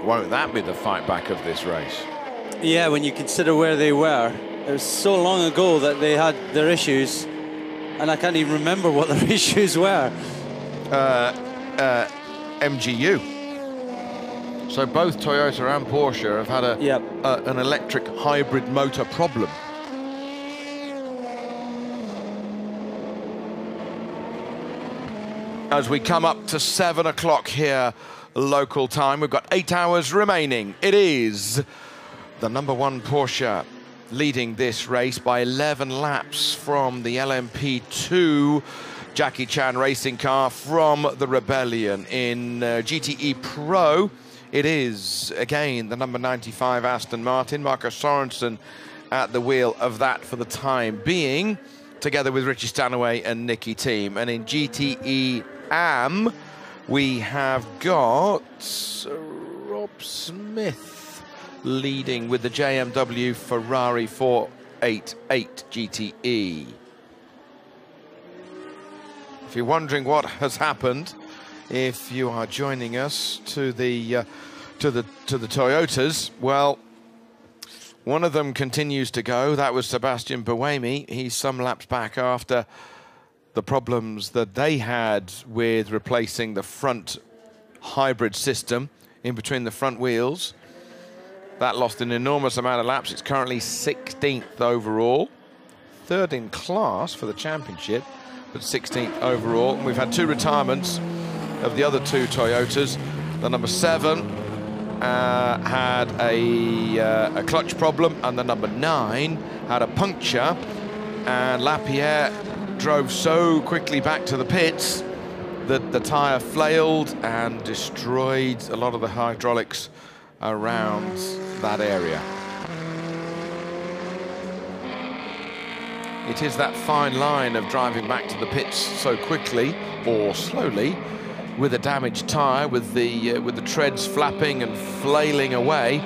Won't that be the fight back of this race? Yeah, when you consider where they were. It was so long ago that they had their issues, and I can't even remember what their issues were. MGU. So both Toyota and Porsche have had an electric hybrid motor problem. As we come up to 7 o'clock here, local time, we've got 8 hours remaining. It is the #1 Porsche leading this race by 11 laps from the LMP2 Jackie Chan racing car from the Rebellion. In GTE Pro, it is, again, the number 95 Aston Martin. Marco Sorensen at the wheel of that for the time being, together with Richie Stanaway and Nicky Thiem. And in GTE AM, we have got Rob Smith leading with the JMW Ferrari 488 GTE. If you're wondering what has happened, if you are joining us to the Toyotas, well, one of them continues to go. That was Sebastian Buemi. He's some laps back after the problems that they had with replacing the front hybrid system in between the front wheels. That lost an enormous amount of laps. It's currently 16th overall, 3rd in class for the championship, but 16th overall. And we've had 2 retirements of the other 2 Toyotas. The number 7 had a clutch problem, and the number 9 had a puncture. And Lapierre drove so quickly back to the pits that the tyre flailed and destroyed a lot of the hydraulics around that area. It is that fine line of driving back to the pits so quickly or slowly with a damaged tyre, with the treads flapping and flailing away,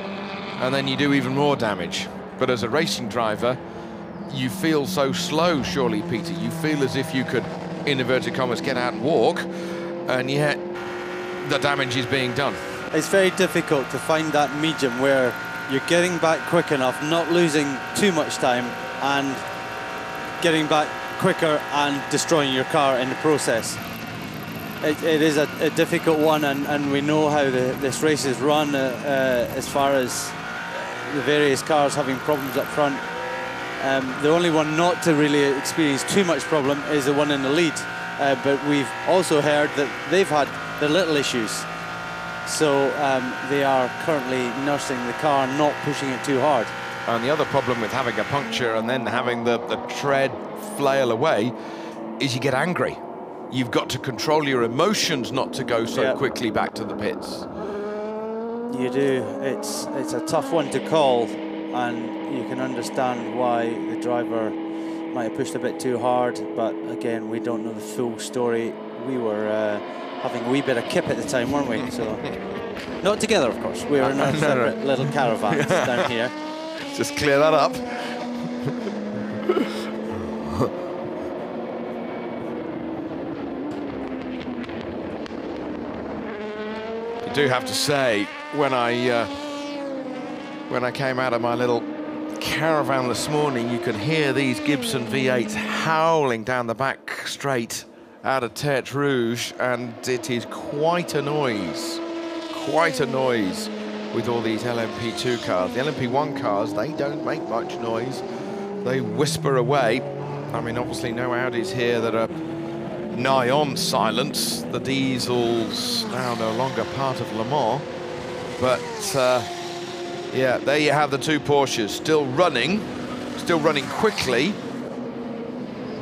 and then you do even more damage. But as a racing driver, you feel so slow, surely, Peter. You feel as if you could, in inverted commas, get out and walk, and yet the damage is being done. It's very difficult to find that medium where you're getting back quick enough, not losing too much time, and getting back quicker and destroying your car in the process. It is a difficult one, and we know how this race is run as far as the various cars having problems up front. The only one not to really experience too much problem is the one in the lead, but we've also heard that they've had their little issues. So they are currently nursing the car, not pushing it too hard. And the other problem with having a puncture and then having the tread flail away is you get angry. You've got to control your emotions not to go so quickly back to the pits. You do. It's a tough one to call, and you can understand why the driver might have pushed a bit too hard, but again, we don't know the full story. We were having a wee bit of kip at the time, weren't we? So, not together, of course. We were in our separate little caravans down here. Just clear that up. I do have to say, when I came out of my little caravan this morning, you could hear these Gibson V8s howling down the back straight out of Tertre Rouge, and it is quite a noise with all these LMP2 cars. The LMP1 cars, they don't make much noise. They whisper away. I mean, obviously no Audis here that are nigh on silence. The diesels now no longer part of Le Mans. But yeah, there you have the 2 Porsches still running quickly.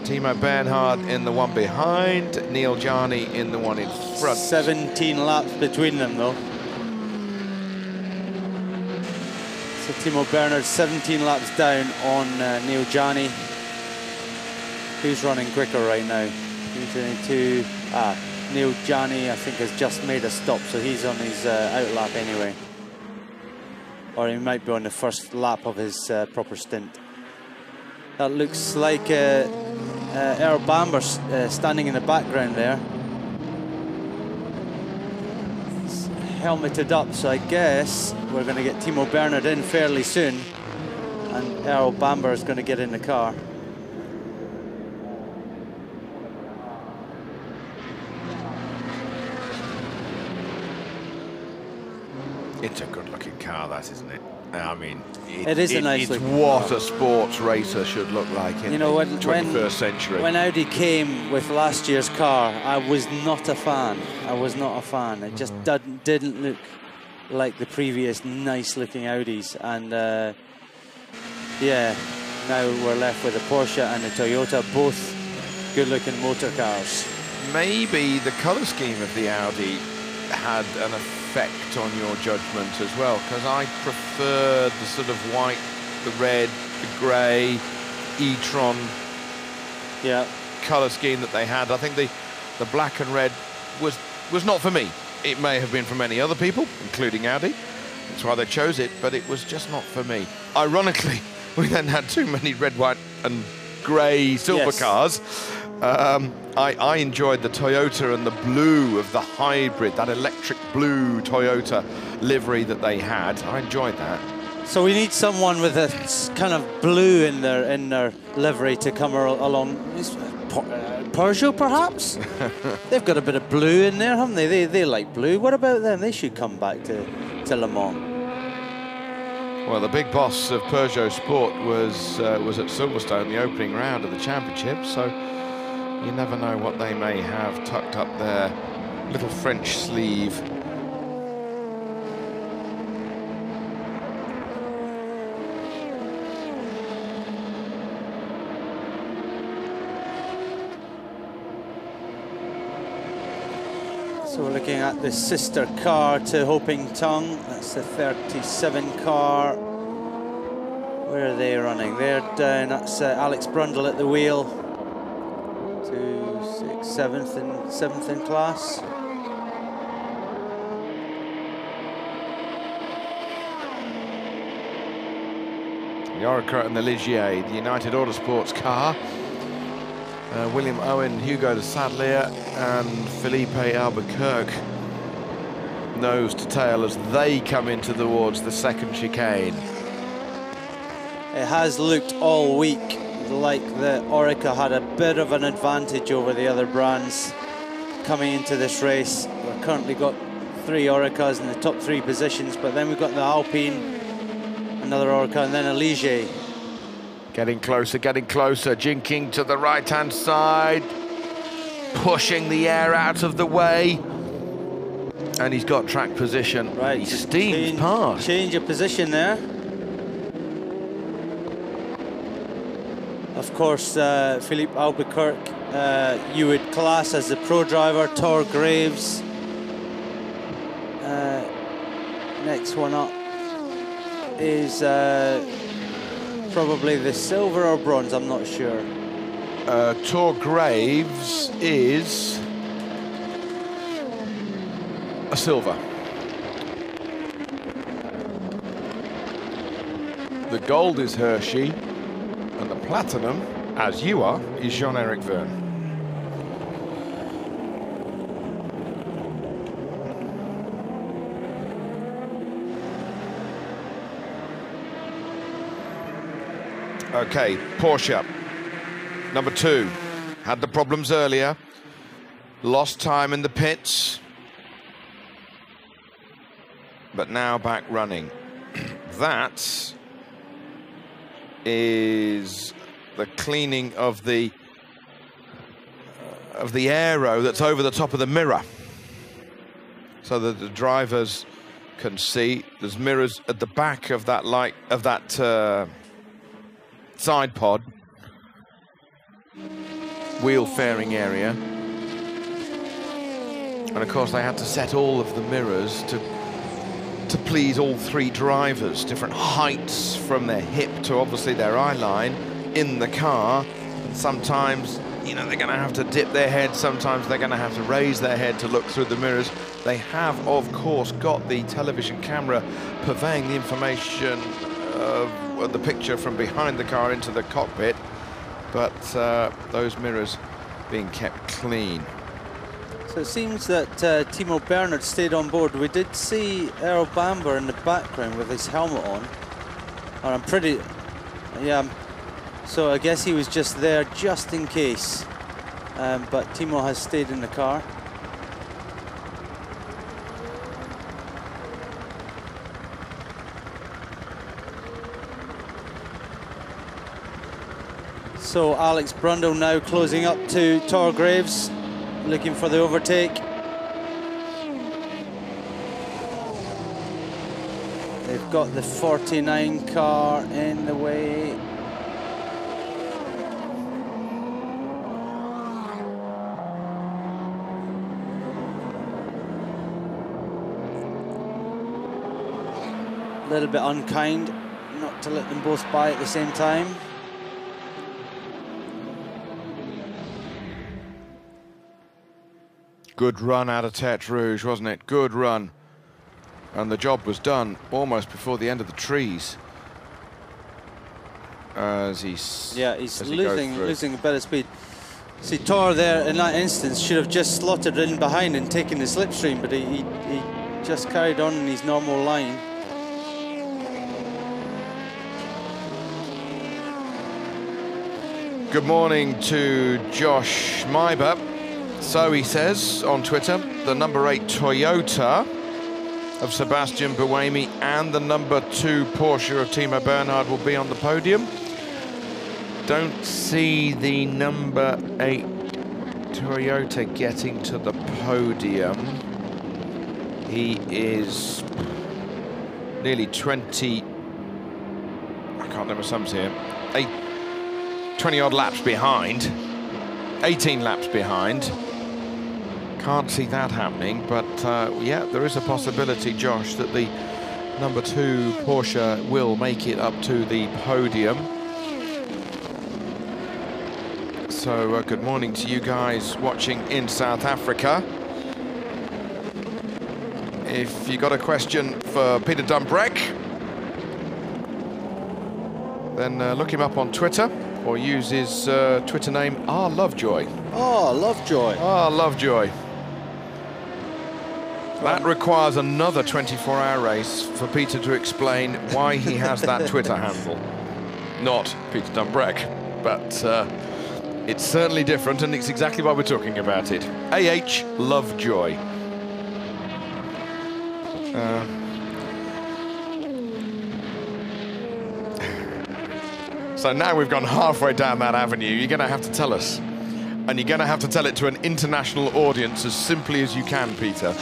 Timo Bernhard in the one behind, Neil Jani in the one in front. 17 laps between them, though. So Timo Bernhard 17 laps down on Neil Jani. Who's running quicker right now? Who's into Neil Jani, I think, has just made a stop, so he's on his out lap anyway. Or he might be on the first lap of his proper stint. That looks like Earl Bamber standing in the background there. helmeted up, so I guess we're going to get Timo Bernhard in fairly soon, and Earl Bamber is going to get in the car. It's a good-looking car, that, isn't it? I mean, it is a nice looking what car. A sports racer should look like in the 21st century. When Audi came with last year's car, I was not a fan. I was not a fan. It just didn't look like the previous nice-looking Audis. And yeah, now we're left with a Porsche and a Toyota, both good-looking motor cars. Maybe the colour scheme of the Audi had an effect on your judgment as well, because I preferred the sort of white, the red, the grey, e-tron colour scheme that they had. I think the black and red was not for me. It may have been for many other people, including Audi. That's why they chose it, but it was just not for me. Ironically, we then had too many red, white and grey silver cars. I enjoyed the Toyota and the blue of the hybrid, that electric blue Toyota livery that they had. I enjoyed that. So we need someone with a kind of blue in their livery to come along. Peugeot, perhaps? They've got a bit of blue in there, haven't they? They like blue. What about them? They should come back to Le Mans. Well, the big boss of Peugeot Sport was at Silverstone, the opening round of the championship, so you never know what they may have tucked up their little French sleeve. So we're looking at the sister car to Hoping Tongue. That's the 37 car. Where are they running? They're down. That's Alex Brundle at the wheel. 2, 6, 7th in class. The Oreca and the Ligier, the United Autosports car. William Owen, Hugo de Sadlier and Felipe Albuquerque nose to tail as they come into towards the second chicane. It has looked all week like the Oreca had a bit of an advantage over the other brands coming into this race. We've currently got 3 Orecas in the top 3 positions, but then we've got the Alpine, another Oreca, and then a Ligier. Getting closer, jinking to the right-hand side, pushing the air out of the way, and he's got track position. Right, he steams past. Change of position there. Of course, Philippe Albuquerque, you would class as the pro driver. Tor Graves, next one up is probably the silver or bronze, I'm not sure. Tor Graves is a silver. The gold is Hershey, and the platinum, as you are, is Jean-Eric Verne. Okay, Porsche, number 2, had the problems earlier, lost time in the pits, but now back running. That is the cleaning of the aero that's over the top of the mirror, so that the drivers can see. There's mirrors at the back of that light, of that side pod, wheel fairing area, and of course they had to set all of the mirrors to please all 3 drivers, different heights from their hip to obviously their eye line in the car. And sometimes, you know, they're going to have to dip their head, sometimes they're going to have to raise their head to look through the mirrors. They have, of course, got the television camera purveying the information of the picture from behind the car into the cockpit, but those mirrors being kept clean. So it seems that Timo Bernhard stayed on board. We did see Earl Bamber in the background with his helmet on. And I'm pretty, yeah, so I guess he was just there just in case. But Timo has stayed in the car. So Alex Brundle now closing up to Tor Graves, looking for the overtake. They've got the 49 car in the way. A little bit unkind not to let them both by at the same time. Good run out of Tete Rouge, wasn't it? Good run. And the job was done almost before the end of the trees. As he's losing a bit of speed. See, Tor there in that instance should have just slotted in behind and taken the slipstream, but he just carried on in his normal line. Good morning to Josh Meiber. So he says on Twitter, the number 8 Toyota of Sebastian Buemi and the number 2 Porsche of Timo Bernhard will be on the podium. Don't see the number 8 Toyota getting to the podium. He is nearly 20, I can't remember sums here, 20 odd laps behind, 18 laps behind. Can't see that happening, but yeah, there is a possibility, Josh, that the number 2 Porsche will make it up to the podium. So good morning to you guys watching in South Africa. If you got a question for Peter Dumbreck, then look him up on Twitter or use his Twitter name, rLovejoy. Oh, Lovejoy. Oh, Lovejoy. That requires another 24-hour race for Peter to explain why he has that Twitter handle. Not Peter Dumbreck, but it's certainly different, and it's exactly why we're talking about it. AH Lovejoy. So now we've gone halfway down that avenue. You're going to have to tell us. And you're going to have to tell it to an international audience as simply as you can, Peter.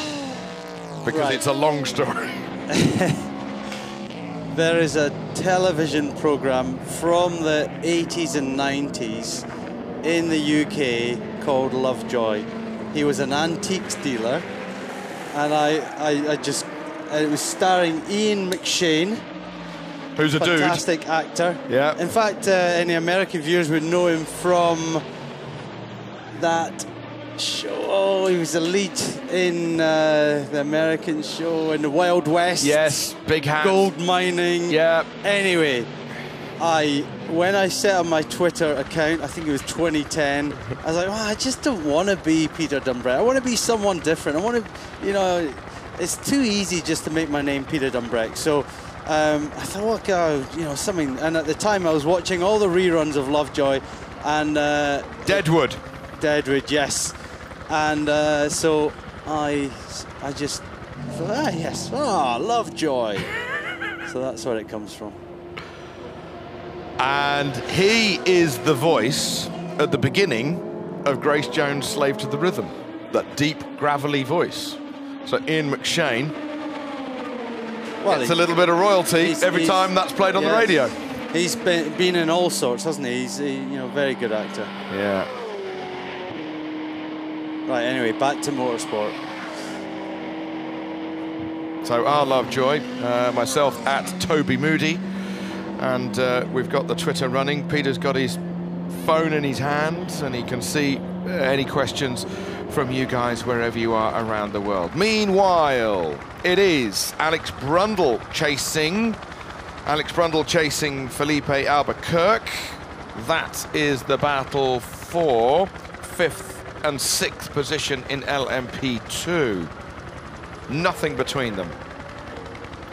Because right. It's a long story. There is a television program from the 80s and 90s in the UK called Lovejoy. He was an antiques dealer, and it was starring Ian McShane, who's a dude, fantastic actor. Yeah. In fact, any American viewers would know him from that show. Oh, he was the lead in the American show in the Wild West. Yes, big hat. Gold mining. Yeah. Anyway, when I set up my Twitter account, I think it was 2010, I was like, oh, I just don't want to be Peter Dumbreck. I want to be someone different. I want to, you know, it's too easy just to make my name Peter Dumbreck. So I thought, you know, something. And at the time, I was watching all the reruns of Lovejoy and Deadwood. Deadwood, yes. And so I just thought, yes, Lovejoy. So that's where it comes from. And he is the voice at the beginning of Grace Jones' Slave to the Rhythm, that deep, gravelly voice. So Ian McShane gets a little bit of royalty every time that's played on the radio. He's been in all sorts, hasn't he? He's a very good actor. Yeah. Right, anyway, back to motorsport. So rLovejoy, myself at Toby Moody, and we've got the Twitter running. Peter's got his phone in his hand, and he can see any questions from you guys wherever you are around the world. Meanwhile, it is Alex Brundle chasing Felipe Albuquerque. That is the battle for 5th and 6th position in LMP2. Nothing between them.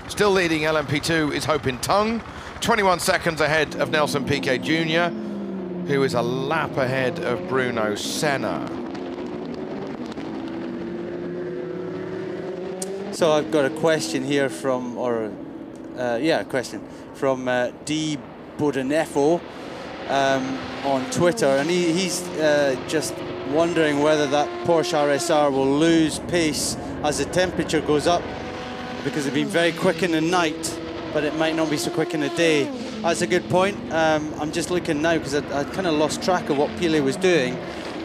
Still leading LMP2 is Hopin Tung, 21 seconds ahead of Nelson Piquet Jr., who is a lap ahead of Bruno Senna. So I've got a question here from, a question from D. Bodenefo on Twitter, and he's just wondering whether that Porsche RSR will lose pace as the temperature goes up, because they've been very quick in the night, but it might not be so quick in the day. That's a good point. I'm just looking now because I kind of lost track of what Piquet was doing.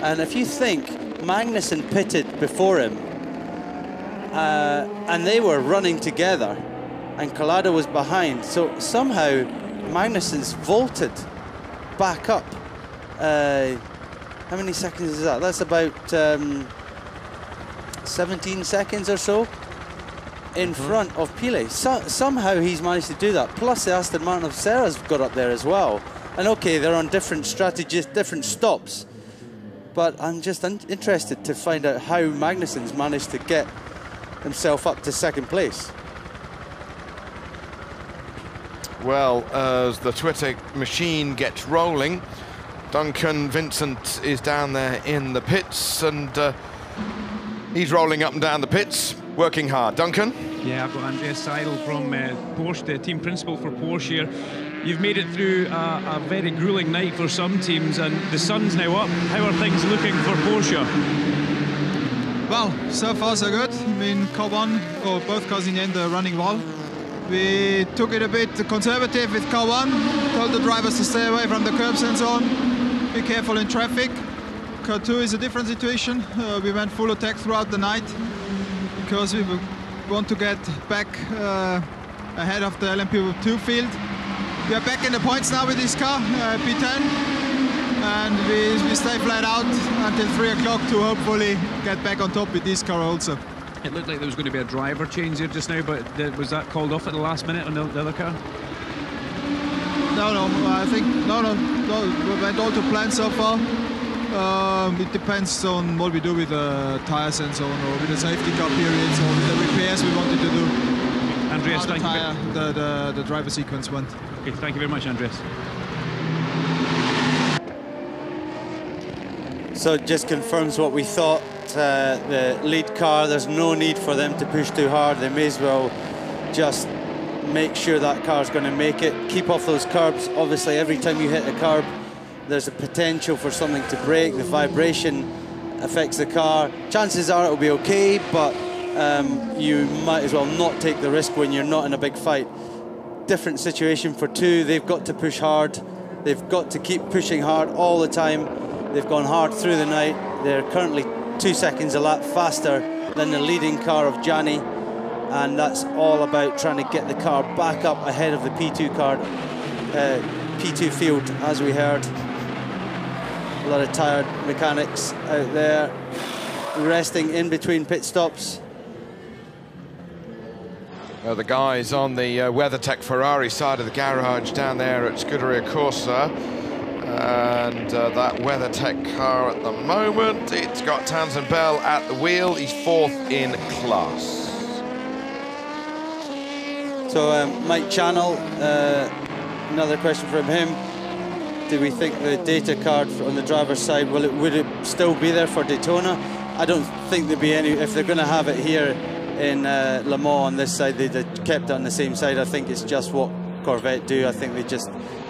And if you think, Magnussen pitted before him, and they were running together, and Collado was behind. So somehow Magnussen's vaulted back up. How many seconds is that? That's about 17 seconds or so in front of Piquet. Somehow he's managed to do that. Plus the Aston Martin of Serra's got up there as well. And okay, they're on different strategies, different stops. But I'm just interested to find out how Magnussen's managed to get himself up to 2nd place. Well, as the Twitter machine gets rolling, Duncan Vincent is down there in the pits, and he's rolling up and down the pits, working hard. Duncan? Yeah, I've got Andreas Seidel from Porsche, the team principal for Porsche here. You've made it through a very grueling night for some teams, and the sun's now up. How are things looking for Porsche? Well, so far so good. I mean, car 1, or both cars in the end, are running well. We took it a bit conservative with car 1, told the drivers to stay away from the curbs and so on, be careful in traffic. Car 2 is a different situation. We went full attack throughout the night because we want to get back ahead of the LMP2 field. We are back in the points now with this car, P10, and we stay flat out until 3 o'clock to hopefully get back on top with this car also. It looked like there was going to be a driver change here just now, but was that called off at the last minute on the other car? No, I think, no, we went all to plan so far. It depends on what we do with the tyres and so on, or with the safety car periods, or with the repairs we wanted to do. Andreas, thank you. The driver sequence went. Okay, thank you very much, Andreas. So it just confirms what we thought. The lead car, there's no need for them to push too hard. They may as well just make sure that car's going to make it. Keep off those curbs. Obviously, every time you hit a curb, there's a potential for something to break. The vibration affects the car. Chances are it'll be okay, but you might as well not take the risk when you're not in a big fight. Different situation for 2. They've got to push hard. They've got to keep pushing hard all the time. They've gone hard through the night. They're currently 2 seconds a lap faster than the leading car of Gianni, and that's all about trying to get the car back up ahead of the P2 car, P2 field, as we heard. A lot of tired mechanics out there, resting in between pit stops. Well, the guys on the WeatherTech Ferrari side of the garage down there at Scuderia Corsa. And that WeatherTech car at the moment, it's got Townsend Bell at the wheel. He's 4th in class. So Mike Channel, another question from him. Do we think the data card on the driver's side, would it still be there for Daytona? I don't think there'd be any, if they're going to have it here in Le Mans on this side, they'd have kept it on the same side. I think it's just what Corvette do. I think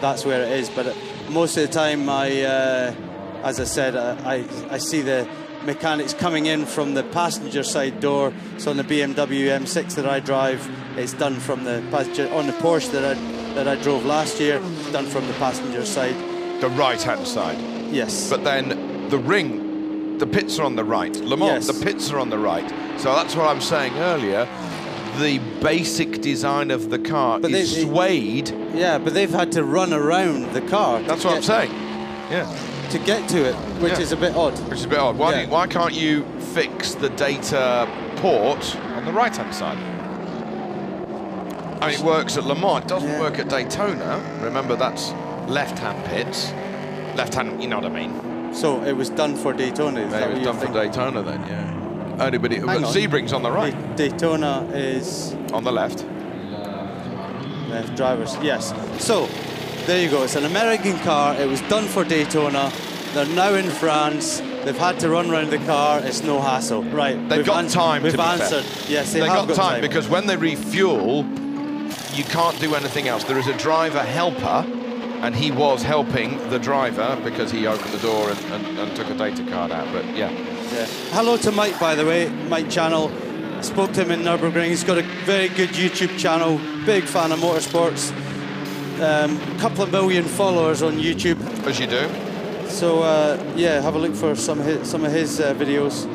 that's where it is. But most of the time, as I said, I see the mechanics coming in from the passenger side door. So on the BMW M6 that I drive, it's done from the passenger. On the Porsche that I drove last year, done from the passenger side. The right-hand side? Yes. But then the ring, the pits are on the right. Le Mans, yes. The pits are on the right. So that's what I'm saying earlier. The basic design of the car is swayed. Yeah, but they've had to run around the car. That's what I'm saying. Yeah. To get to it, which is a bit odd. Which is a bit odd. Why can't you fix the data port on the right-hand side? I mean, it works at Le Mans. It doesn't work at Daytona. Remember, that's left-hand pits. Left-hand, you know what I mean. So it was done for Daytona. Is that It was what done you're for thinking? Daytona then, yeah. Only, but Sebring's on the right. Daytona is on the left. Left drivers, yes. So there you go. It's an American car. It was done for Daytona. They're now in France. They've had to run around the car. It's no hassle. Right. They've got time. We've to be answered. fair. Yes, they have got time because when they refuel, you can't do anything else. There is a driver helper, and he was helping the driver because he opened the door and took a data card out. But yeah. Hello to Mike, by the way. Mike Channel. Spoke to him in Nürburgring. He's got a very good YouTube channel. Big fan of motorsports. Couple of million followers on YouTube. As you do. So yeah, have a look for some of his videos.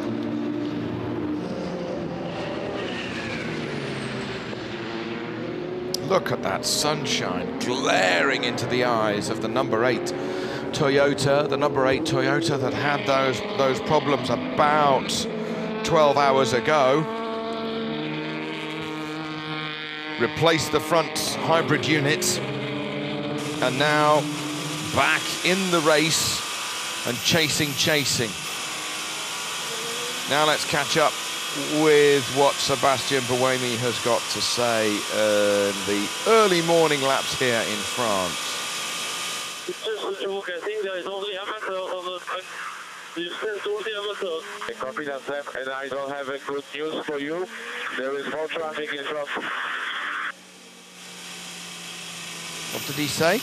Look at that sunshine glaring into the eyes of the number 8 Toyota, the number 8 Toyota that had those problems about 12 hours ago. Replaced the front hybrid unit, and now back in the race and chasing. Now let's catch up with what Sébastien Buemi has got to say in the early morning laps here in France. There is only amateur on the track. Copy that, Sam, and I don't have a good news for you. There is more traffic in front. What did he say?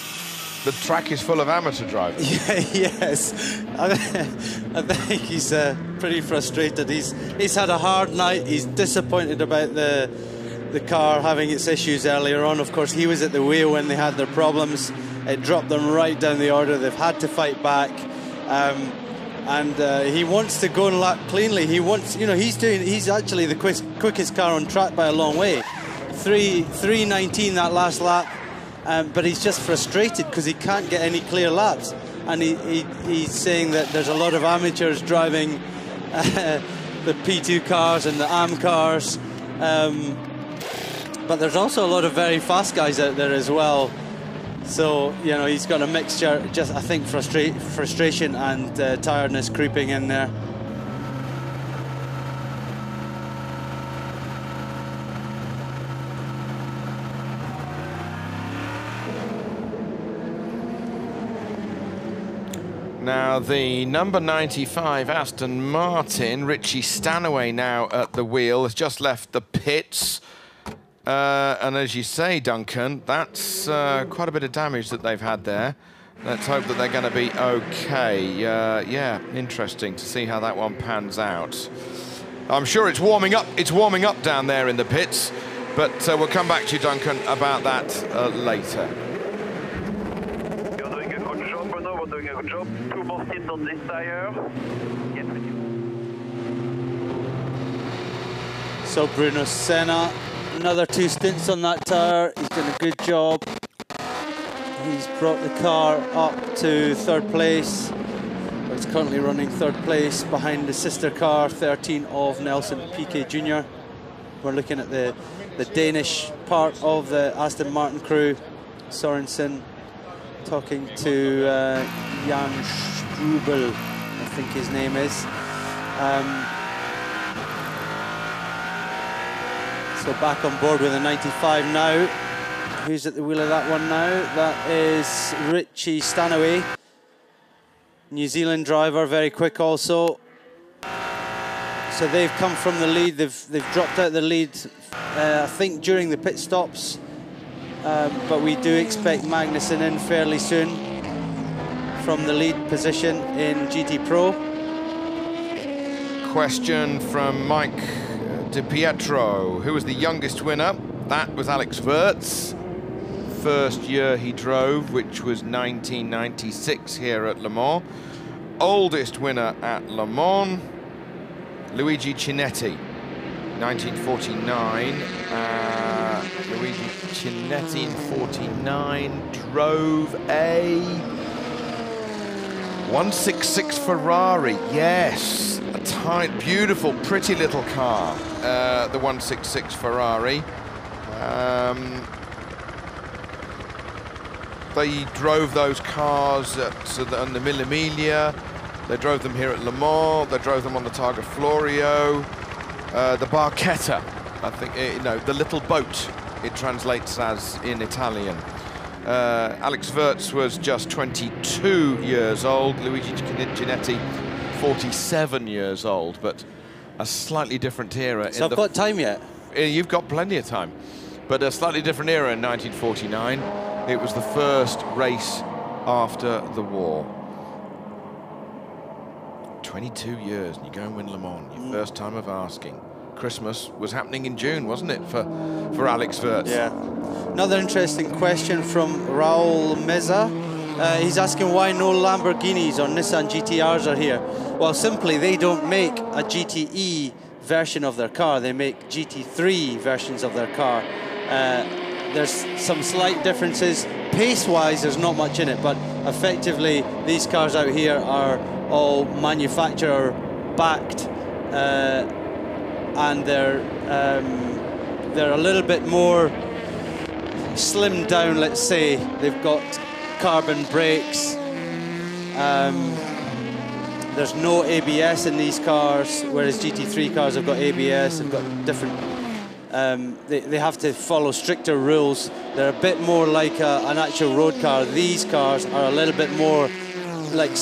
The track is full of amateur drivers. Yes, I think he's pretty frustrated. He's had a hard night. He's disappointed about the car having its issues earlier on. Of course, he was at the wheel when they had their problems. It dropped them right down the order. They've had to fight back, and he wants to go and lap cleanly. He wants, he's actually the quickest car on track by a long way. 3:19 that last lap. But he's just frustrated because he can't get any clear laps, and he's saying that there's a lot of amateurs driving the P2 cars and the AM cars, but there's also a lot of very fast guys out there as well. So he's got a mixture. Just I think frustration and tiredness creeping in there. Now the number 95 Aston Martin, Richie Stanaway now at the wheel, has just left the pits. And as you say, Duncan, that's quite a bit of damage that they've had there. Let's hope that they're going to be okay. Yeah, interesting to see how that one pans out. I'm sure it's warming up. It's warming up down there in the pits, but we'll come back to you, Duncan, about that later. You're doing a good job, Bruno. We're doing a good job. 2 more seats on this tire. Yes, with you. So Bruno Senna, another 2 stints on that tyre. He's done a good job. He's brought the car up to 3rd place. It's currently running 3rd place behind the sister car, 13 of Nelson Piquet Jr. We're looking at the Danish part of the Aston Martin crew. Sorensen talking to Jan Strubel, I think his name is. So back on board with a 95 now. Who's at the wheel of that one now? That is Richie Stanaway. New Zealand driver, very quick also. So they've come from the lead. They've dropped out the lead, I think, during the pit stops. But we do expect Magnussen in fairly soon from the lead position in GT Pro. Question from Mike De Pietro. Who was the youngest winner? That was Alex Wurz. First year he drove, which was 1996 here at Le Mans. Oldest winner at Le Mans, Luigi Cinetti, 1949. Luigi Cinetti in 49 drove a 166 Ferrari. Yes, a tight, beautiful, pretty little car. The 166 Ferrari. They drove those cars on the Mille Miglia. They drove them here at Le Mans. They drove them on the Targa Florio, the Barchetta. I think, the little boat, it translates as in Italian. Alex Wurz was just 22 years old. Luigi Ginetti, 47 years old, but a slightly different era. So I've got time yet? You've got plenty of time. But a slightly different era in 1949. It was the first race after the war. 22 years and you go and win Le Mans, your first time of asking. Christmas was happening in June, wasn't it, for Alex Wurz? Yeah. Another interesting question from Raul Meza. He's asking why no Lamborghinis or Nissan GTRs are here. Well, simply they don't make a GTE version of their car. They make GT3 versions of their car. There's some slight differences. Pace-wise, there's not much in it, but effectively these cars out here are all manufacturer-backed, and they're a little bit more slimmed down, let's say. They've got carbon brakes. There's no ABS in these cars, whereas GT3 cars have got ABS. They've got different. They have to follow stricter rules. They're a bit more like an actual road car. These cars are a little bit more like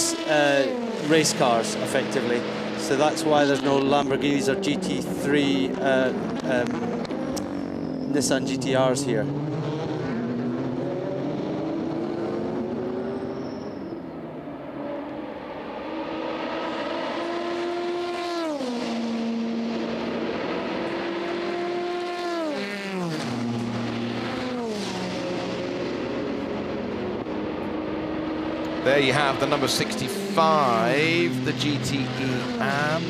race cars, effectively. So that's why there's no Lamborghinis or GT3 Nissan GTRs here. There you have the number 65, the GTE AM.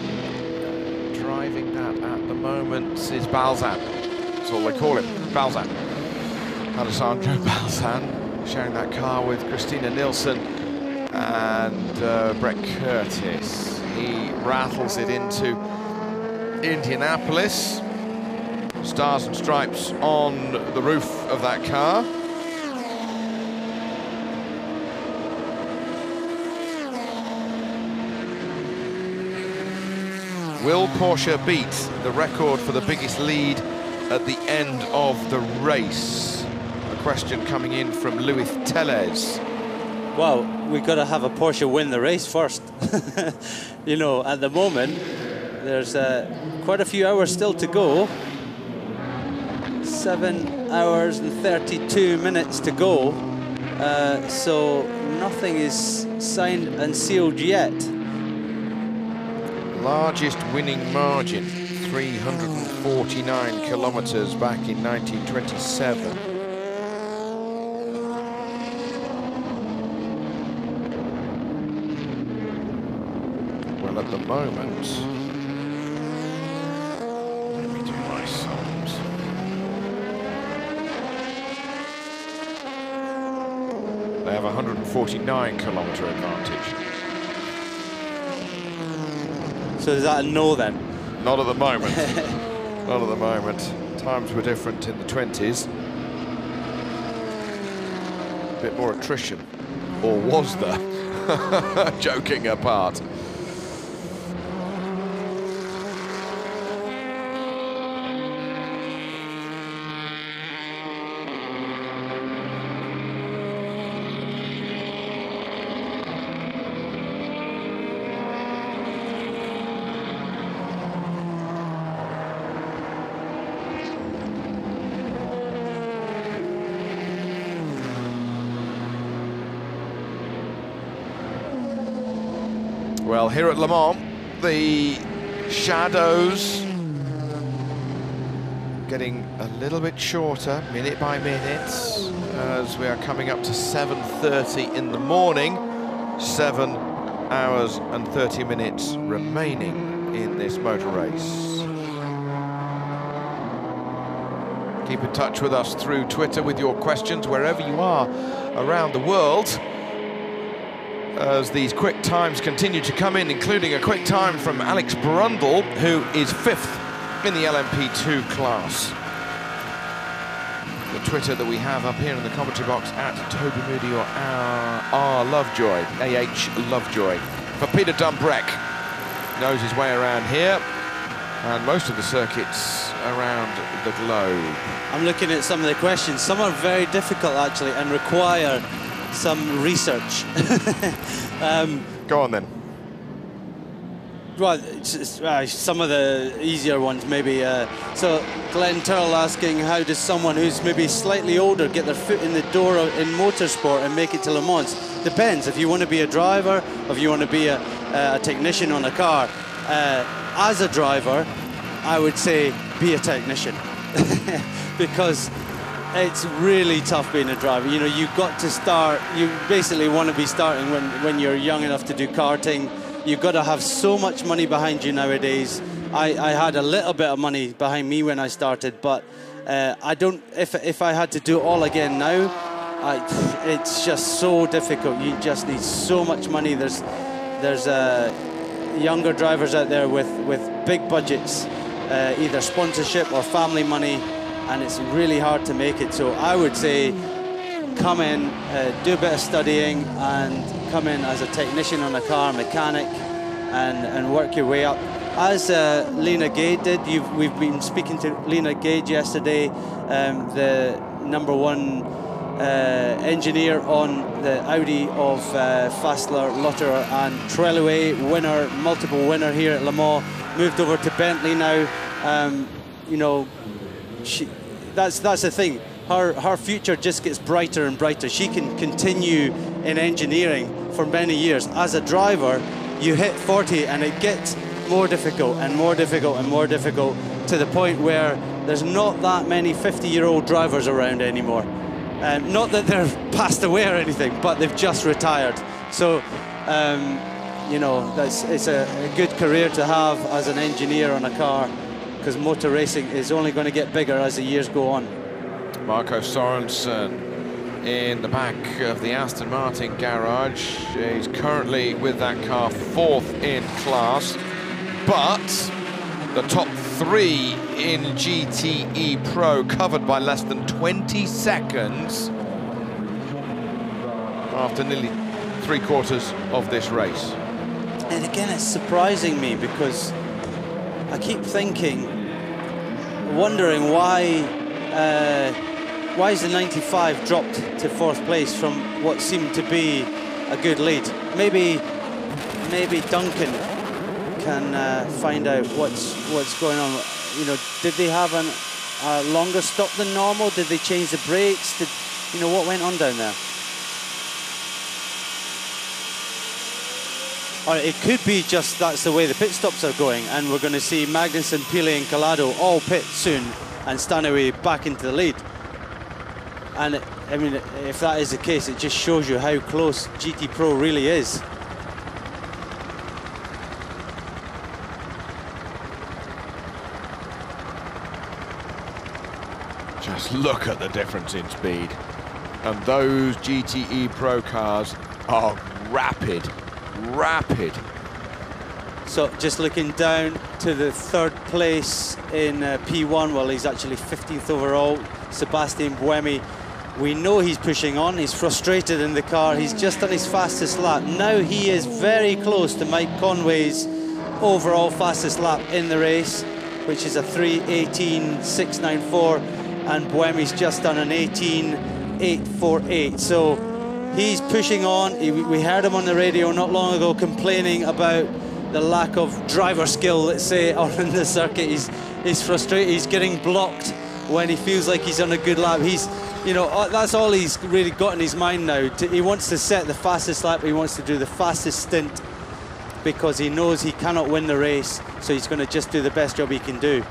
Driving that at the moment is Balzan. That's all they call him, Balzan. Alessandro Balzan, sharing that car with Christina Nilsson and Brett Curtis. He rattles it into Indianapolis. Stars and stripes on the roof of that car. Will Porsche beat the record for the biggest lead at the end of the race? A question coming in from Luis Tellez. Well, we've got to have a Porsche win the race first. You know, at the moment, there's quite a few hours still to go. 7 hours and 32 minutes to go. So nothing is signed and sealed yet. Largest winning margin, 349 kilometers back in 1927. Well, at the moment, let me do my sums. They have a 149 kilometer advantage. So is that a no then? Not at the moment. Not at the moment. Times were different in the 20s. A bit more attrition. Or was there? Joking apart. Well, here at Le Mans, the shadows getting a little bit shorter, minute by minute, as we are coming up to 7:30 in the morning. 7 hours and 30 minutes remaining in this motor race. Keep in touch with us through Twitter with your questions wherever you are around the world, as these quick times continue to come in, including a quick time from Alex Brundle, who is 5th in the LMP2 class. The Twitter that we have up here in the commentary box at Toby Moody or R Lovejoy, AH Lovejoy. for Peter Dumbrek. Knows his way around here, and most of the circuits around the globe. I'm looking at some of the questions. Some are very difficult, actually, and require some research. Go on, then. Well, some of the easier ones, maybe. So Glenn Turl asking, how does someone who's maybe slightly older get their foot in the door in motorsport and make it to Le Mans? Depends. If you want to be a driver, or if you want to be a technician on a car. As a driver, I would say be a technician. Because it's really tough being a driver. You know, you've got to start, you basically want to be starting when you're young enough to do karting. You've got to have so much money behind you nowadays. I had a little bit of money behind me when I started, but I don't, if I had to do it all again now, it's just so difficult. You just need so much money. There's younger drivers out there with big budgets, either sponsorship or family money, and it's really hard to make it. So I would say come in, do a bit of studying, and come in as a technician on a car, mechanic, and work your way up. As Lena Gage did, we've been speaking to Lena Gage yesterday, the #1 engineer on the Audi of Fassler, Lotterer and Trelaway, winner, multiple winner here at Le Mans, moved over to Bentley now. You know, that's the thing. Her future just gets brighter and brighter. She can continue in engineering for many years. As a driver, you hit 40 and it gets more difficult and more difficult and more difficult, to the point where there's not that many 50-year-old drivers around anymore. Not that they're passed away or anything, but they've just retired. So, you know, it's a good career to have as an engineer on a car, because motor racing is only going to get bigger as the years go on. Marco Sorensen in the back of the Aston Martin garage. He's currently with that car 4th in class, but the top 3 in GTE Pro covered by less than 20 seconds after nearly 3/4 of this race. And again, it's surprising me, because I keep thinking, wondering why is the 95 dropped to 4th place from what seemed to be a good lead? Maybe Duncan can find out what's going on. You know, did they have a longer stop than normal? Did they change the brakes? You know, what went on down there? Or it could be just that's the way the pit stops are going, and we're going to see Magnussen, Pili and Collado all pit soon, and Stanaway back into the lead. And I mean, if that is the case, it just shows you how close GT Pro really is. Just look at the difference in speed. And those GTE Pro cars are rapid. So just looking down to the 3rd place in P1, well, he's actually 15th overall, Sebastian Buemi. We know he's pushing on, he's frustrated in the car, he's just done his fastest lap. Now he is very close to Mike Conway's overall fastest lap in the race, which is a 3:18.694, and Buemi's just done an 18.848. So he's pushing on. We heard him on the radio not long ago complaining about the lack of driver skill, let's say, on the circuit. He's frustrated, he's getting blocked when he feels like he's on a good lap. You know, that's all he's really got in his mind now. He wants to set the fastest lap, he wants to do the fastest stint, because he knows he cannot win the race, so he's going to just do the best job he can do.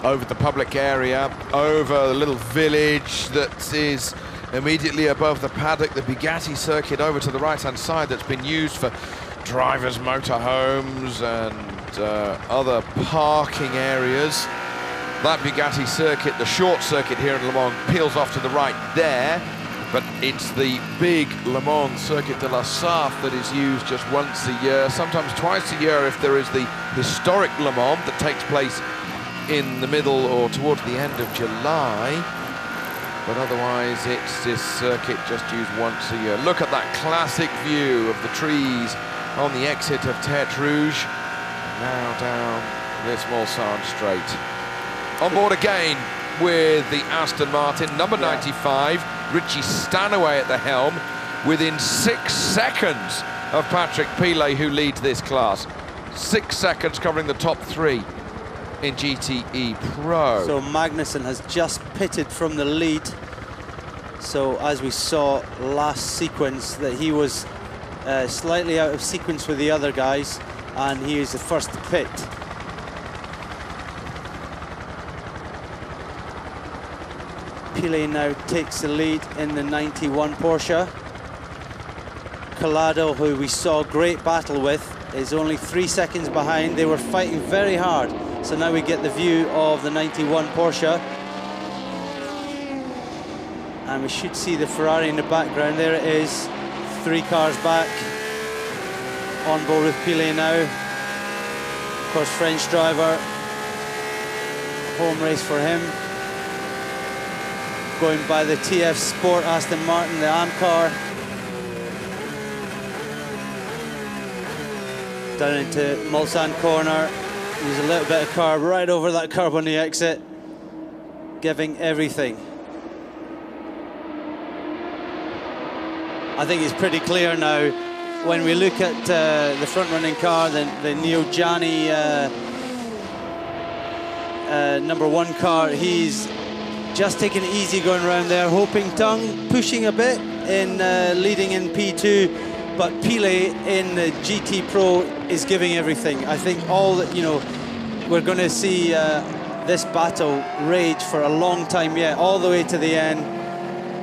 Over the public area, over the little village that is immediately above the paddock, the Bugatti circuit over to the right-hand side that's been used for drivers' motorhomes and other parking areas. That Bugatti circuit, the short circuit here in Le Mans, peels off to the right there, but it's the big Le Mans Circuit de la Sarthe that is used just once a year, sometimes twice a year if there is the historic Le Mans that takes place in the middle or towards the end of July. but otherwise it's this circuit just used once a year. Look at that classic view of the trees on the exit of Tertre Rouge. Now down this Mulsanne straight. On board again with the Aston Martin, number 95, Richie Stanaway at the helm, within 6 seconds of Patrick Pilet, who leads this class. 6 seconds covering the top 3 in GTE Pro. So Magnussen has just pitted from the lead. So as we saw last sequence, that he was slightly out of sequence with the other guys, and he is the first to pit. Pilet now takes the lead in the 91 Porsche. Collado, who we saw a great battle with, is only 3 seconds behind. They were fighting very hard. So now we get the view of the 91 Porsche. And we should see the Ferrari in the background. There it is, 3 cars back. On board with Pilet now. Of course, French driver. Home race for him. Going by the TF Sport Aston Martin, the AM car. Down into Mulsanne corner. There's a little bit of carb right over that curb on the exit. Giving everything. I think it's pretty clear now when we look at the front-running car, the Neo Gianni number 1 car. He's just taking it easy going around there, hoping Tung pushing a bit in leading in P2, but Pilet in the GT Pro is giving everything. I think all that, you know, we're going to see this battle rage for a long time yet, all the way to the end.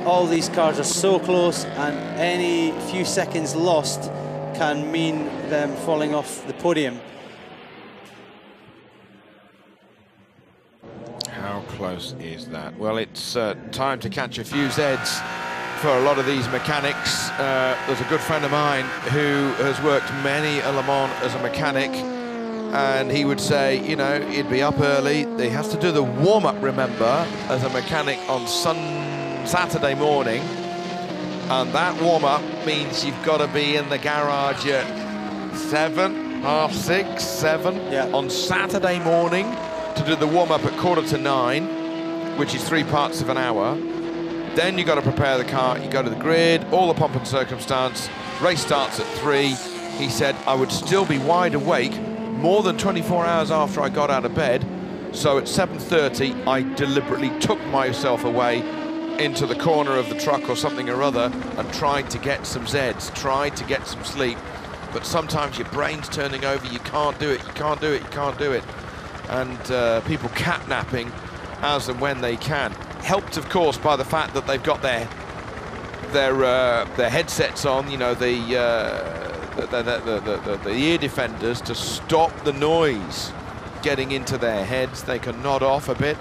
All these cars are so close, and any few seconds lost can mean them falling off the podium. How close is that? Well, it's time to catch a few Zs for a lot of these mechanics. There's a good friend of mine who has worked many a Le Mans as a mechanic, and he would say, you know, he'd be up early. He has to do the warm-up, remember, as a mechanic on Saturday morning, and that warm-up means you've got to be in the garage at 7, half 6, 7 on Saturday morning to do the warm-up at 8:45, which is 3 parts of an hour. Then you've got to prepare the car, you go to the grid, all the pomp and circumstance. Race starts at 3. He said, I would still be wide awake more than 24 hours after I got out of bed. So at 7:30, I deliberately took myself away into the corner of the truck or something or other and tried to get some Zs, tried to get some sleep. But sometimes your brain's turning over, you can't do it, you can't do it, you can't do it. And people catnapping as and when they can. Helped, of course, by the fact that they've got their headsets on, you know, the ear defenders to stop the noise getting into their heads. They can nod off a bit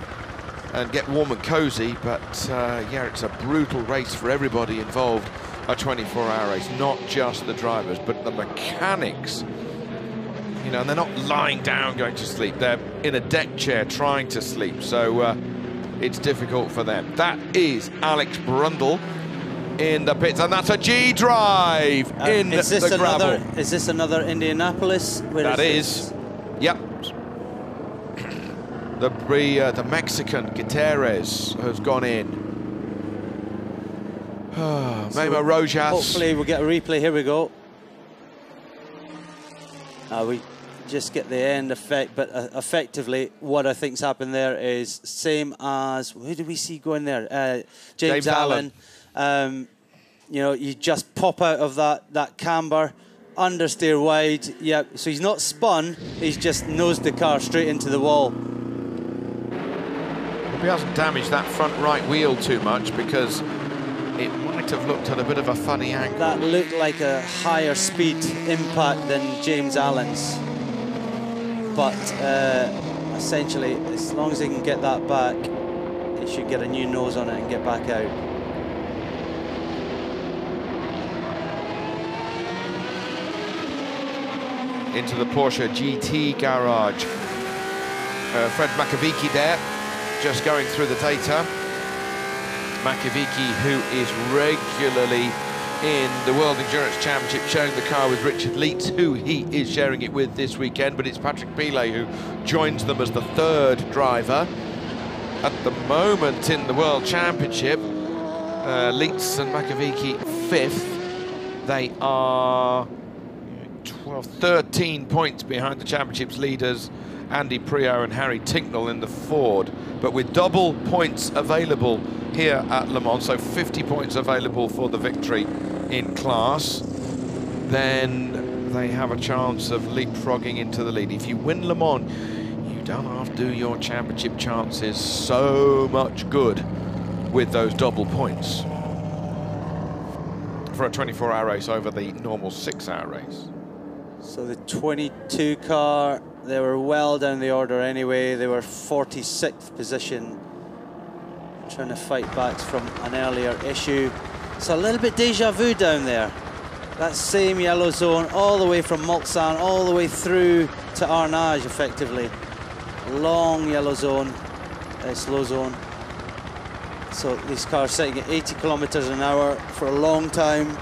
and get warm and cozy, but yeah, it's a brutal race for everybody involved, a 24-hour race, not just the drivers, but the mechanics. You know, and they're not lying down going to sleep, they're in a deck chair trying to sleep, so it's difficult for them. That is Alex Brundle in the pits, and that's a G drive in the gravel. Is this another Indianapolis? That is. Yep. The Mexican Gutierrez has gone in. Memo Rojas. Hopefully we'll get a replay. Here we go. We just get the end effect, but effectively what I think's happened there is same as, who did we see going there? James Allen. You know, you just pop out of that camber, understeer wide. Yeah, so he's not spun, he's just nosed the car straight into the wall. He hasn't damaged that front right wheel too much, because it might have looked at a bit of a funny angle. That looked like a higher speed impact than James Allen's. But essentially, as long as they can get that back, they should get a new nose on it and get back out. Into the Porsche GT garage. Fred Makovici there, just going through the data. Makovici, who is regularly in the World Endurance Championship, sharing the car with Richard Leitz, who he is sharing it with this weekend, but it's Patrick Pilet who joins them as the third driver. At the moment in the World Championship, Leitz and Makovici fifth. They are 13 points behind the championship's leaders, Andy Priaulx and Harry Tinknell in the Ford, but with double points available here at Le Mans, so 50 points available for the victory in class, then they have a chance of leapfrogging into the lead. If you win Le Mans, you don't have to do your championship chances so much good with those double points for a 24-hour race over the normal 6-hour race. So the 22 car, they were well down the order anyway. They were 46th position, trying to fight back from an earlier issue. It's a little bit deja vu down there. That same yellow zone all the way from Mulsanne all the way through to Arnage, effectively. Long yellow zone, slow zone. So these cars sitting at 80 kilometers an hour for a long time.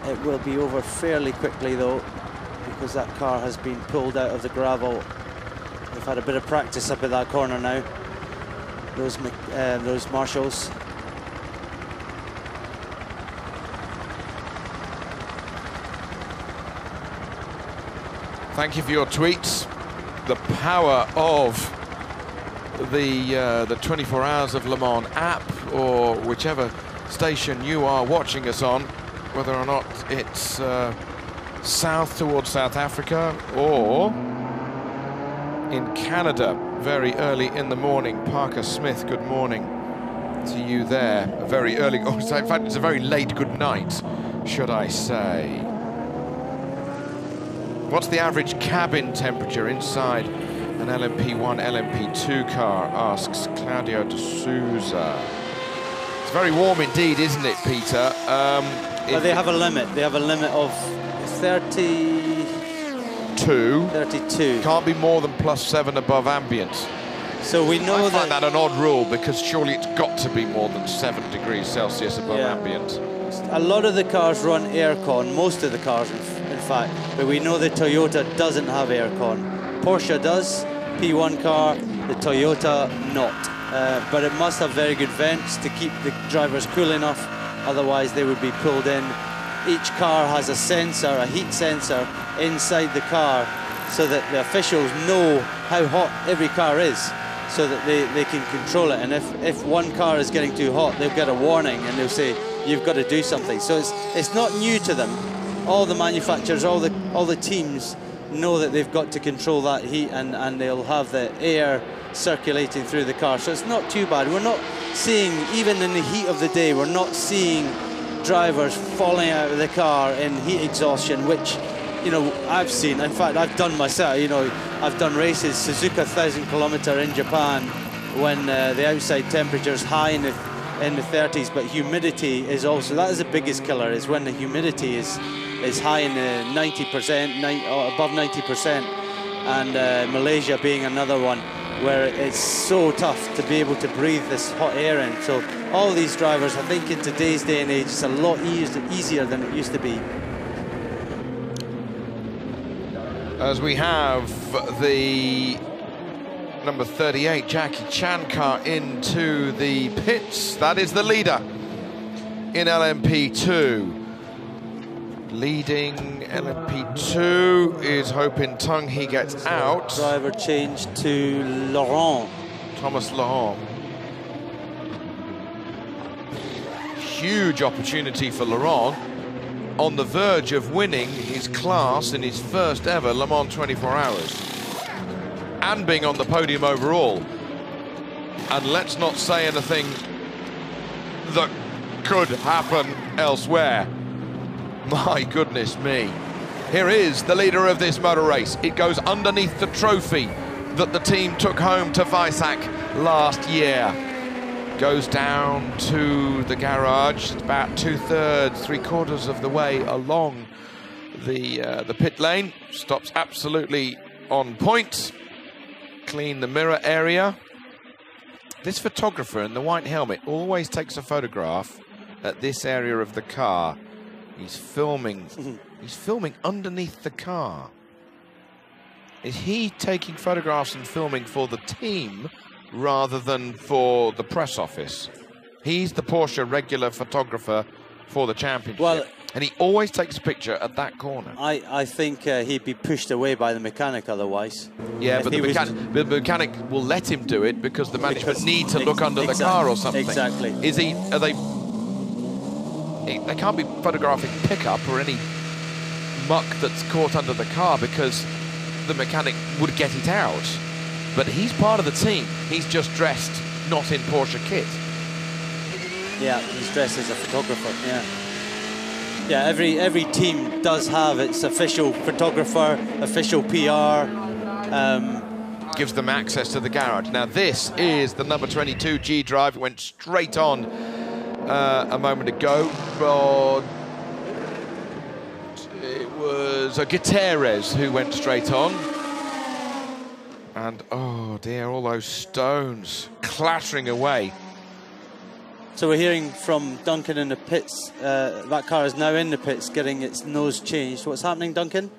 It will be over fairly quickly though, because that car has been pulled out of the gravel. They've had a bit of practice up at that corner now, those marshals. Thank you for your tweets. The power of the 24 Hours of Le Mans app, or whichever station you are watching us on, whether or not it's south towards South Africa or in Canada very early in the morning. Parker Smith, good morning to you there. A very early, oh, in fact, it's a very late good night, should I say. What's the average cabin temperature inside an LMP1, LMP2 car, asks Claudio de Souza. It's very warm indeed, isn't it, Peter? But they have a limit. They have a limit of 32. Can't be more than +7 above ambient. So we know I find that an odd rule, because surely it's got to be more than 7 degrees Celsius above ambient. A lot of the cars run aircon, most of the cars in fact, but we know the Toyota doesn't have aircon. Porsche does, P1 car, the Toyota not. But it must have very good vents to keep the drivers cool enough, otherwise they would be pulled in. Each car has a sensor, a heat sensor inside the car, so that the officials know how hot every car is, so that they can control it. And if one car is getting too hot, they'll get a warning and they'll say, you've got to do something. So it's not new to them. All the manufacturers, all the teams know that they've got to control that heat, and they'll have the air circulating through the car. So it's not too bad. We're not seeing, even in the heat of the day, we're not seeing drivers falling out of the car in heat exhaustion, which, you know, I've seen. In fact, I've done myself. You know, I've done races, Suzuka 1,000 kilometer in Japan, when the outside temperature is high in the 30s, but humidity is also, that is the biggest killer, is when the humidity is high in the 90%, above 90%, and Malaysia being another one where it's so tough to be able to breathe this hot air in. So all these drivers, I think in today's day and age, it's a lot easier than it used to be. As we have the number 38 Jackie Chan car into the pits, that is the leader in LMP2. Leading LMP2 is Hopin Tung. He gets out. Driver change to Laurent. Thomas Laurent. Huge opportunity for Laurent, on the verge of winning his class in his first ever Le Mans 24 Hours. And being on the podium overall. And let's not say anything that could happen elsewhere. My goodness me. Here is the leader of this motor race. It goes underneath the trophy that the team took home to Weissach last year. Goes down to the garage. It's about 2/3, 3/4 of the way along the pit lane. Stops absolutely on point. Clean the mirror area. this photographer in the white helmet always takes a photograph at this area of the car. He's filming. He's filming underneath the car. Is he taking photographs and filming for the team rather than for the press office? He's the Porsche regular photographer for the championship. Well, and he always takes a picture at that corner. I think he'd be pushed away by the mechanic otherwise. Yeah, but the mechanic will let him do it because the management need to look under the car or something. Exactly. Are they can't be photographing pickup or any muck that's caught under the car because the mechanic would get it out. But he's part of the team. He's just dressed not in Porsche kit. Yeah, he's dressed as a photographer, yeah. Yeah, every team does have its official photographer, official PR. Gives them access to the garage. Now this is the number 22 G Drive. It went straight on a moment ago, but it was Gutierrez who went straight on. And oh dear, all those stones clattering away. So we're hearing from Duncan in the pits. That car is now in the pits getting its nose changed. What's happening, Duncan?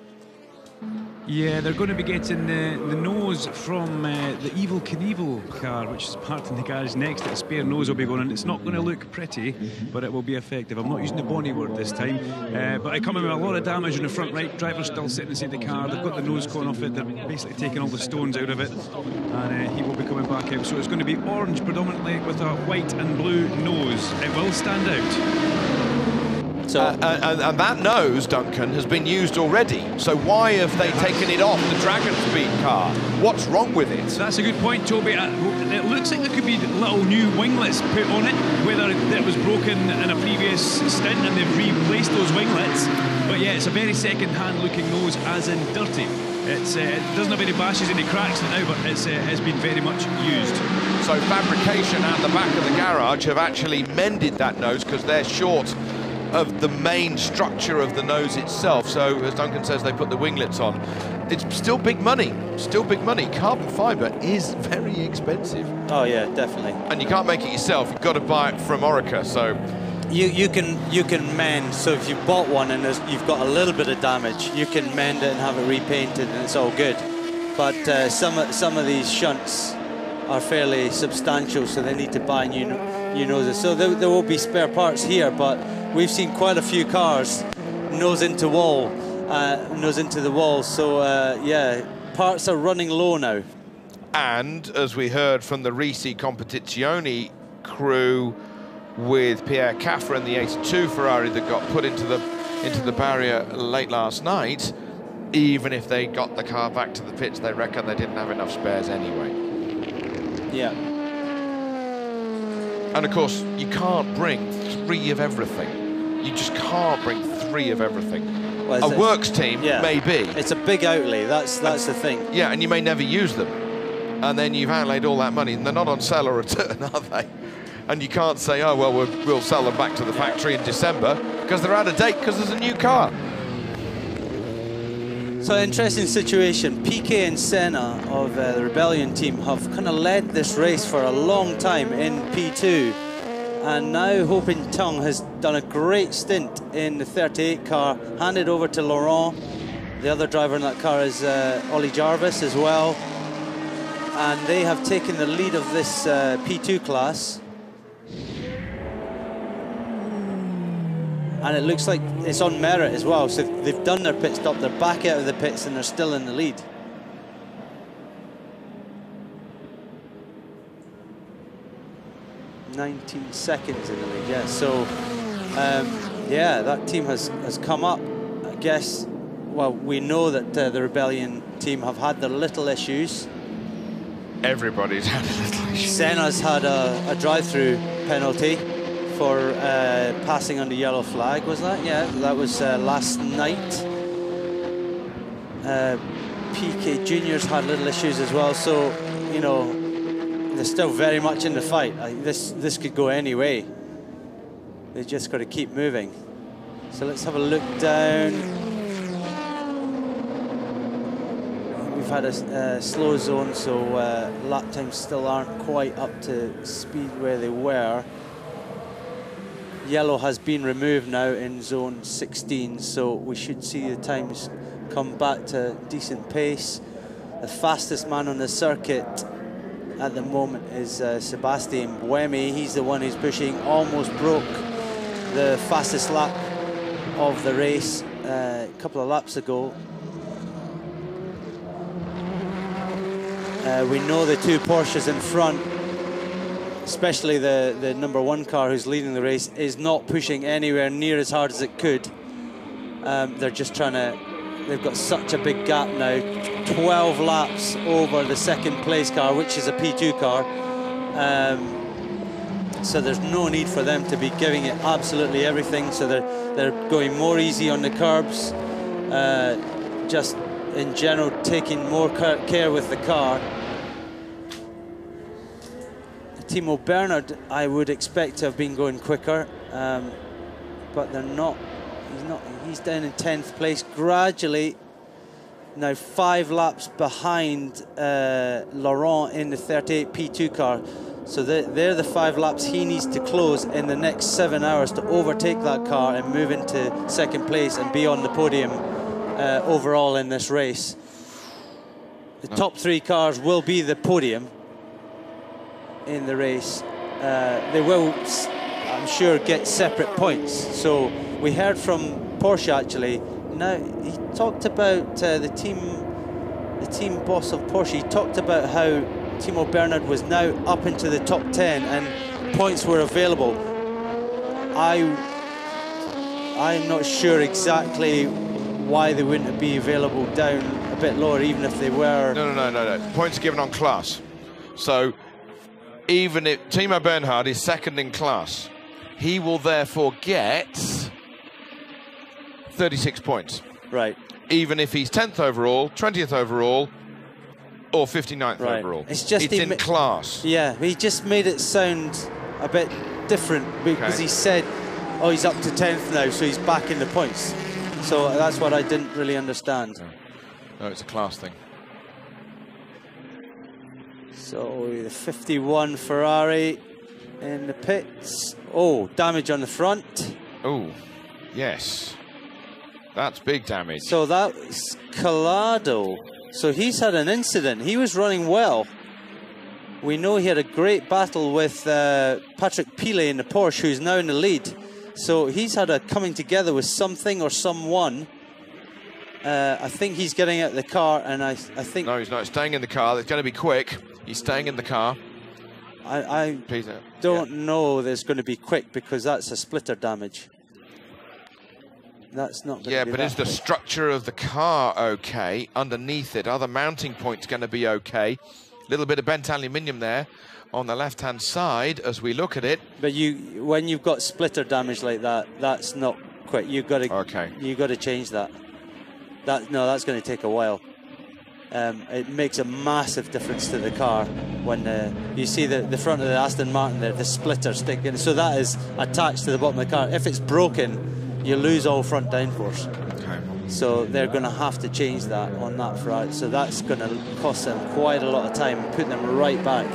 Yeah, they're going to be getting the nose from the Evel Knievel car, which is parked in the garage next to it. A spare nose will be going in. It's not going to look pretty, but it will be effective. I'm not using the Bonnie word this time. But I come in with a lot of damage in the front right. Driver's still sitting inside the car. They've got the nose cone off it. They're basically taking all the stones out of it. And he will be coming back out. So it's going to be orange predominantly with a white and blue nose. It will stand out. So, and that nose, Duncan, has been used already. So why have they taken it off the Dragon Speed car? What's wrong with it? That's a good point, Toby. It looks like there could be little new winglets put on it, whether it was broken in a previous stint and they've replaced those winglets. But yeah, it's a very second-hand looking nose, as in dirty. It doesn't have any bashes, any cracks in it now, but it's been very much used. So fabrication at the back of the garage have actually mended that nose because they're short of the main structure of the nose itself. So as Duncan says, they put the winglets on. It's still big money, Carbon fibre is very expensive. Oh yeah, definitely. And you can't make it yourself, you've got to buy it from Orica. So you can mend. So if you bought one and you've got a little bit of damage, you can mend it and have it repainted and it's all good. But some of these shunts are fairly substantial, so they need to buy new noses. So there will be spare parts here, but we've seen quite a few cars nose into the wall. So yeah, parts are running low now. And as we heard from the Risi Competizione crew with Pierre Caffer in the 82 Ferrari that got put into the barrier late last night, even if they got the car back to the pits, they reckon they didn't have enough spares anyway. Yeah. And of course, you can't bring 3 of everything. You just can't bring 3 of everything. Well, a works team, yeah, maybe. It's a big outlay, that's the thing. Yeah, and you may never use them. And then you've outlaid all that money, and they're not on sale or return, are they? And you can't say, oh, well, we'll sell them back to the factory in December, because they're out of date, because there's a new car. So interesting situation. Piquet and Senna of the Rebellion team have kind of led this race for a long time in P2, and now Ho Pin Tung has done a great stint in the 38 car, handed over to Laurent. The other driver in that car is Ollie Jarvis as well, and they have taken the lead of this P2 class. And it looks like it's on merit as well. So they've done their pit stop, they're back out of the pits and they're still in the lead. "19 seconds in the lead, yeah. So, yeah, that team has come up. I guess, well, we know that the Rebellion team have had their little issues. Everybody's had a little issue. Senna's had a drive-through penalty for passing under yellow flag, was that? Yeah, that was last night. PK Juniors had little issues as well, so, you know, they're still very much in the fight. This could go any way. They just got to keep moving. So let's have a look down. we've had a slow zone, so lap times still aren't quite up to speed where they were. Yellow has been removed now in zone 16, so we should see the times come back to decent pace. The fastest man on the circuit at the moment is Sebastian Buemi. He's the one who's pushing, almost broke the fastest lap of the race a couple of laps ago. We know the two Porsches in front, especially the #1 car who's leading the race, is not pushing anywhere near as hard as it could. They're just trying to, they've got such a big gap now, 12 laps over the second place car, which is a P2 car. So there's no need for them to be giving it absolutely everything. So they're going more easy on the curbs, just in general taking more care with the car. Timo Bernhard, I would expect to have been going quicker, but they're not. He's down in 10th place gradually. Now 5 laps behind Laurent in the 38 P2 car. So they're the 5 laps he needs to close in the next 7 hours to overtake that car and move into second place and be on the podium overall in this race. The top 3 cars will be the podium in the race. They will, I'm sure, get separate points. So we heard from Porsche actually. Now he talked about the team boss of Porsche. He talked about how Timo Bernhard was now up into the top 10 and points were available. I'm not sure exactly why they wouldn't be available down a bit lower, even if they were. No. Points are given on class. So even if Timo Bernhard is second in class, he will therefore get 36 points. Right. Even if he's 10th overall, 20th overall, or 59th overall. It's in class. Yeah, he just made it sound a bit different because he said, oh, he's up to 10th now, so he's back in the points. So that's what I didn't really understand. No, it's a class thing. So the 51 Ferrari in the pits. Oh, damage on the front. Oh, yes. That's big damage. So that's Collado. So he's had an incident. He was running well. We know he had a great battle with Patrick Pilet in the Porsche, who's now in the lead. So he's had a coming together with something or someone. I think he's getting out of the car, and I think... No, he's not. Staying in the car. It's going to be quick. He's staying in the car. I don't know there's going to be quick because that's a splitter damage. That's not going to be but is the structure of the car okay? Underneath it, are the mounting points going to be okay? A little bit of bent aluminium there on the left-hand side as we look at it. But when you've got splitter damage like that, that's not quick. You've got to change that. That's going to take a while. It makes a massive difference to the car when you see the front of the Aston Martin there, the splitter sticking. So that is attached to the bottom of the car. If it's broken, you lose all front downforce. Okay. So they're going to have to change that on that Ferrari. So that's going to cost them quite a lot of time and put them right back.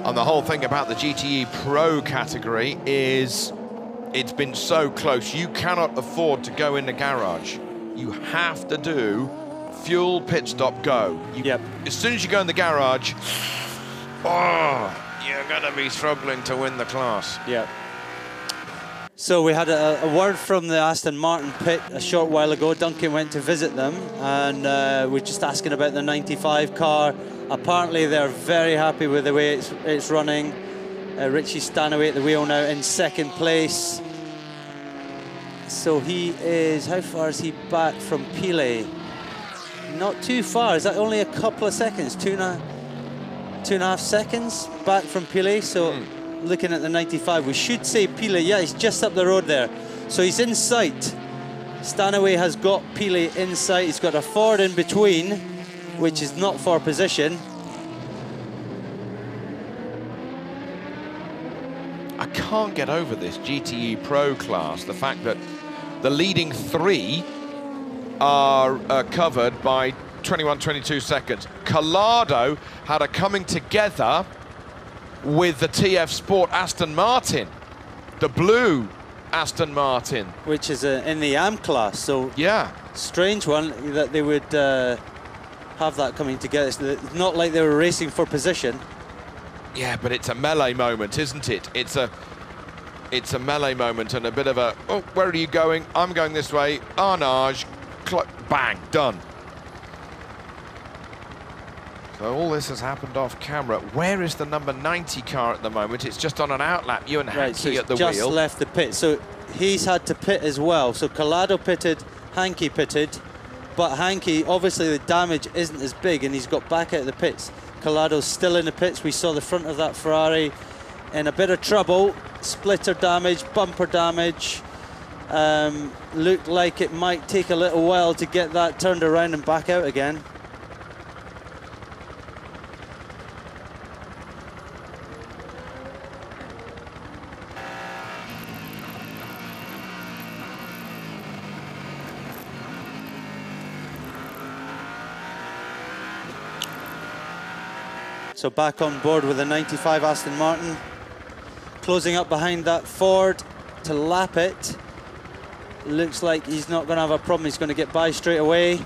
And the whole thing about the GTE Pro category is it's been so close. You cannot afford to go in the garage. You have to do fuel, pit stop, go. As soon as you go in the garage, you're going to be struggling to win the class. Yep. So we had a word from the Aston Martin pit a short while ago. Duncan went to visit them, and we're just asking about the 95 car. Apparently they're very happy with the way it's running. Richie Stanaway at the wheel now in second place. So he is, how far is he back from Pilet? Not too far. Is that only a couple of seconds? Two and a half seconds back from Pilet. So looking at the 95, we should say Pilet. Yeah, he's just up the road there. So he's in sight. Stanaway has got Pilet in sight. He's got a Ford in between, which is not for position. I can't get over this GTE Pro class, the fact that the leading 3 are covered by 21-22 seconds. Collado had a coming together with the TF Sport Aston Martin, the blue Aston Martin. Which is in the AM class, so yeah, strange one that they would have that coming together. It's not like they were racing for position. Yeah, but it's a melee moment, isn't it? It's a melee moment and a bit of a, oh, where are you going? I'm going this way. Arnage, bang, done. So all this has happened off camera. Where is the number 90 car at the moment? It's just on an outlap. Ewan Hankey so at the just wheel. Left the pit, so he's had to pit as well. So Collado pitted, Hankey pitted, but Hankey, obviously the damage isn't as big, and he's got back out of the pits. Collado's still in the pits. We saw the front of that Ferrari in a bit of trouble. Splitter damage, bumper damage. Looked like it might take a little while to get that turned around and back out again. So back on board with the 95 Aston Martin. Closing up behind that Ford to lap it. Looks like he's not going to have a problem. He's going to get by straight away.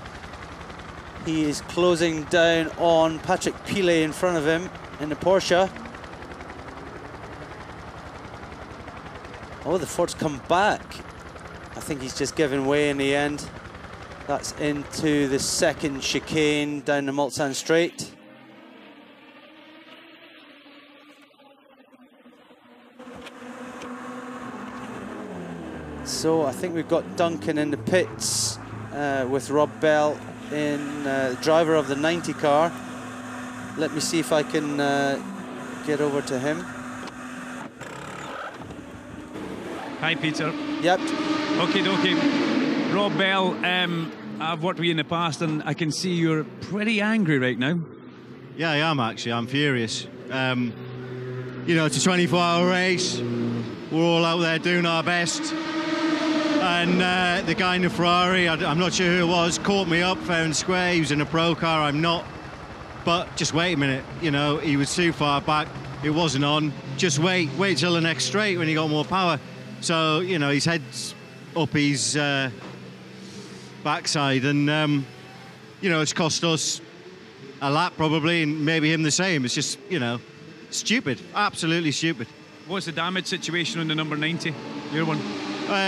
He is closing down on Patrick Pilet in front of him in the Porsche. Oh, the Ford's come back. I think he's just given way in the end. That's into the second chicane down the Mulsanne straight. So I think we've got Duncan in the pits with Rob Bell in the driver of the 90 car. Let me see if I can get over to him. Hi, Peter. Yep. Okay. Rob Bell, I've worked with you in the past, and I can see you're pretty angry right now. Yeah, I am actually. I'm furious. You know, it's a 24-hour race. We're all out there doing our best. And the guy in the Ferrari, I'm not sure who it was, caught me up fair and square. He was in a pro car, I'm not. But just wait a minute, you know, he was too far back. It wasn't on. Just wait till the next straight when he got more power. So, you know, his head's up his backside. And, you know, it's cost us a lap probably, and maybe him the same. It's just, you know, stupid, absolutely stupid. What's the damage situation on the number 90, your one?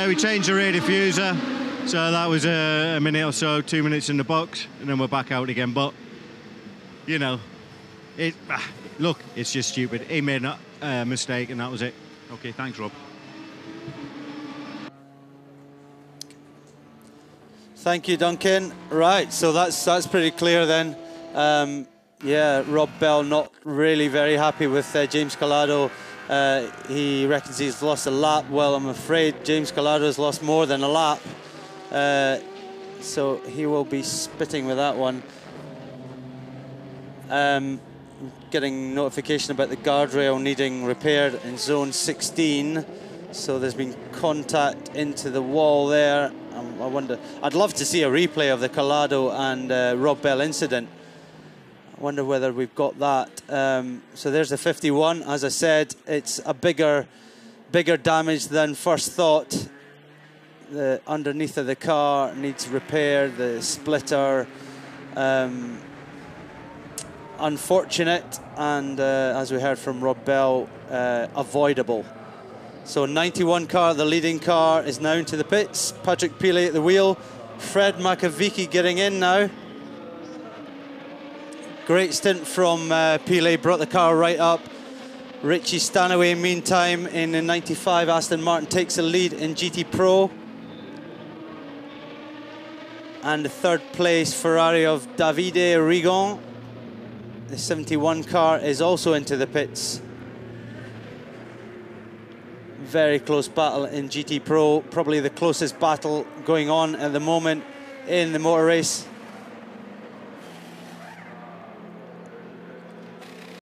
We changed the rear diffuser, so that was a minute or so, 2 minutes in the box, and then we're back out again. But, you know, look, it's just stupid. He made a mistake, and that was it. Okay, thanks, Rob. Thank you, Duncan. Right, so that's pretty clear then. Yeah, Rob Bell not really very happy with James Collado. He reckons he's lost a lap. Well, I'm afraid James Collado has lost more than a lap. So he will be spitting with that one. Getting notification about the guardrail needing repaired in zone 16. So there's been contact into the wall there. I wonder, I'd love to see a replay of the Collado and Rob Bell incident. I wonder whether we've got that. So there's the 51. As I said, it's a bigger damage than first thought. The underneath of the car needs repair. The splitter, unfortunate, and as we heard from Rob Bell, avoidable. So 91 car, the leading car, is now into the pits. Patrick Pilet at the wheel. Fred Makaviki getting in now. Great stint from Pilet, brought the car right up. Richie Stanaway, meantime, in the 95 Aston Martin, takes the lead in GT Pro. And the third place Ferrari of Davide Rigon. The 71 car is also into the pits. Very close battle in GT Pro, probably the closest battle going on at the moment in the motor race.